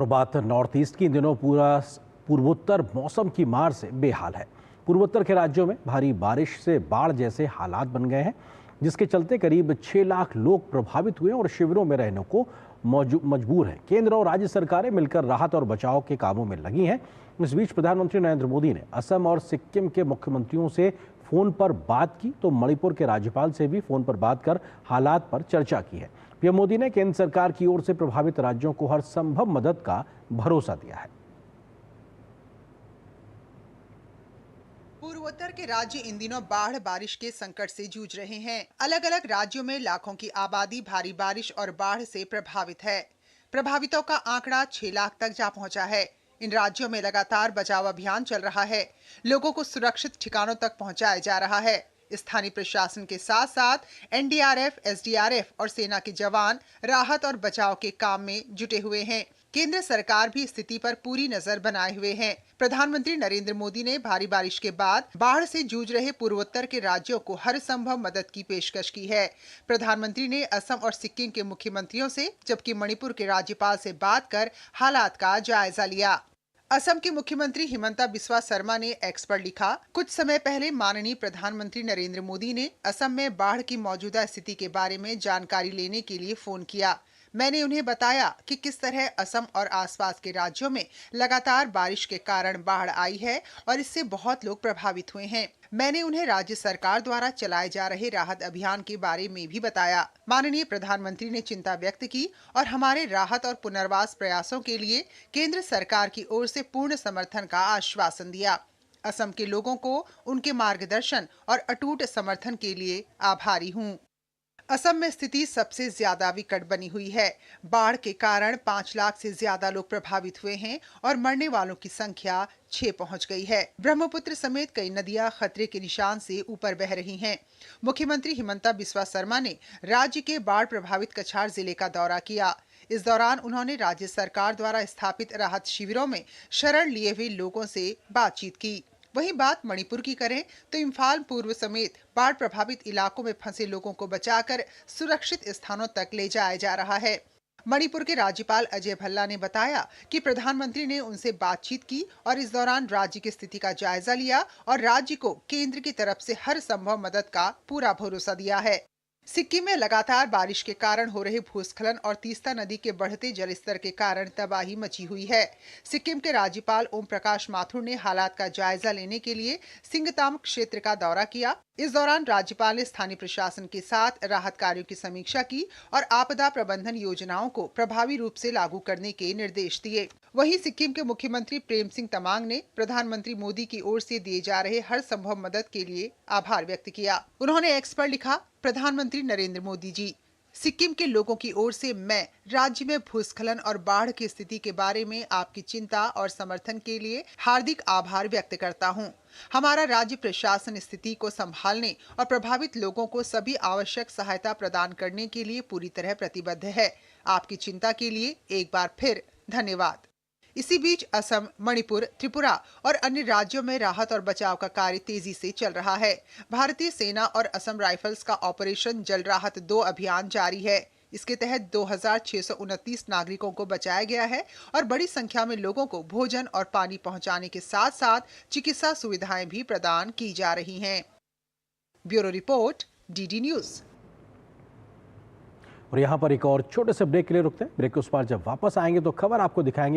और बात north east की। इन दिनों पूरा पूर्वोत्तर मौसम की मार से बेहाल है। पूर्वोत्तर के राज्यों में भारी बारिश से बाढ़ जैसे हालात बन गए हैं, जिसके चलते करीब 6 लाख लोग प्रभावित हुए और शिविरों में रहने को मजबूर हैं। केंद्र और राज्य सरकारें मिलकर राहत और बचाव के कामों में लगी हैं। इस बीच प्रधानमंत्री नरेंद्र मोदी ने असम और सिक्किम के मुख्यमंत्रियों से फोन पर बात की तो मणिपुर के राज्यपाल से भी फोन पर बात कर हालात पर चर्चा की है। पीएम मोदी ने केंद्र सरकार की ओर से प्रभावित राज्यों को हर संभव मदद का भरोसा दिया है। पूर्वोत्तर के राज्य इन दिनों बाढ़ बारिश के संकट से जूझ रहे हैं। अलग अलग राज्यों में लाखों की आबादी भारी बारिश और बाढ़ से प्रभावित है। प्रभावितों का आंकड़ा 6 लाख तक जा पहुंचा है। इन राज्यों में लगातार बचाव अभियान चल रहा है। लोगों को सुरक्षित ठिकानों तक पहुंचाया जा रहा है। स्थानीय प्रशासन के साथ साथ एनडीआरएफ, एसडीआरएफ और सेना के जवान राहत और बचाव के काम में जुटे हुए हैं। केंद्र सरकार भी स्थिति पर पूरी नजर बनाए हुए है। प्रधानमंत्री नरेंद्र मोदी ने भारी बारिश के बाद बाढ़ से जूझ रहे पूर्वोत्तर के राज्यों को हर संभव मदद की पेशकश की है। प्रधानमंत्री ने असम और सिक्किम के मुख्यमंत्रियों से, जबकि मणिपुर के राज्यपाल से बात कर हालात का जायजा लिया। असम के मुख्यमंत्री हिमंता बिस्वा शर्मा ने एक्स पर लिखा, कुछ समय पहले माननीय प्रधानमंत्री नरेंद्र मोदी ने असम में बाढ़ की मौजूदा स्थिति के बारे में जानकारी लेने के लिए फोन किया। मैंने उन्हें बताया कि किस तरह असम और आसपास के राज्यों में लगातार बारिश के कारण बाढ़ आई है और इससे बहुत लोग प्रभावित हुए हैं। मैंने उन्हें राज्य सरकार द्वारा चलाए जा रहे राहत अभियान के बारे में भी बताया। माननीय प्रधानमंत्री ने चिंता व्यक्त की और हमारे राहत और पुनर्वास प्रयासों के लिए केंद्र सरकार की ओर से पूर्ण समर्थन का आश्वासन दिया। असम के लोगों को उनके मार्गदर्शन और अटूट समर्थन के लिए आभारी हूँ। असम में स्थिति सबसे ज्यादा विकट बनी हुई है। बाढ़ के कारण 5 लाख से ज्यादा लोग प्रभावित हुए हैं और मरने वालों की संख्या 6 पहुंच गई है। ब्रह्मपुत्र समेत कई नदियां खतरे के निशान से ऊपर बह रही हैं। मुख्यमंत्री हिमंता बिस्वा शर्मा ने राज्य के बाढ़ प्रभावित कछार जिले का दौरा किया। इस दौरान उन्होंने राज्य सरकार द्वारा स्थापित राहत शिविरों में शरण लिए हुए लोगों से बातचीत की। वहीं बात मणिपुर की करें तो इम्फाल पूर्व समेत बाढ़ प्रभावित इलाकों में फंसे लोगों को बचाकर सुरक्षित स्थानों तक ले जाया जा रहा है। मणिपुर के राज्यपाल अजय भल्ला ने बताया कि प्रधानमंत्री ने उनसे बातचीत की और इस दौरान राज्य की स्थिति का जायजा लिया और राज्य को केंद्र की तरफ से हर संभव मदद का पूरा भरोसा दिया है। सिक्किम में लगातार बारिश के कारण हो रहे भूस्खलन और तीस्ता नदी के बढ़ते जलस्तर के कारण तबाही मची हुई है। सिक्किम के राज्यपाल ओम प्रकाश माथुर ने हालात का जायजा लेने के लिए सिंगताम क्षेत्र का दौरा किया। इस दौरान राज्यपाल ने स्थानीय प्रशासन के साथ राहत कार्यों की समीक्षा की और आपदा प्रबंधन योजनाओं को प्रभावी रूप से लागू करने के निर्देश दिए। वहीं सिक्किम के मुख्यमंत्री प्रेम सिंह तमांग ने प्रधानमंत्री मोदी की ओर से दिए जा रहे हर संभव मदद के लिए आभार व्यक्त किया। उन्होंने एक्स पर लिखा, प्रधानमंत्री नरेंद्र मोदी जी, सिक्किम के लोगों की ओर से मैं राज्य में भूस्खलन और बाढ़ की स्थिति के बारे में आपकी चिंता और समर्थन के लिए हार्दिक आभार व्यक्त करता हूं। हमारा राज्य प्रशासन स्थिति को संभालने और प्रभावित लोगों को सभी आवश्यक सहायता प्रदान करने के लिए पूरी तरह प्रतिबद्ध है। आपकी चिंता के लिए एक बार फिर धन्यवाद। इसी बीच असम, मणिपुर, त्रिपुरा और अन्य राज्यों में राहत और बचाव का कार्य तेजी से चल रहा है। भारतीय सेना और असम राइफल्स का ऑपरेशन जल राहत 2 अभियान जारी है। इसके तहत 2629 नागरिकों को बचाया गया है और बड़ी संख्या में लोगों को भोजन और पानी पहुंचाने के साथ साथ चिकित्सा सुविधाएं भी प्रदान की जा रही हैं। Bureau report, DD news. और यहाँ पर एक और छोटे से ब्रेक के लिए रुकते हैं। ब्रेक के उस पार जब वापस आएंगे तो खबर आपको दिखाएंगे।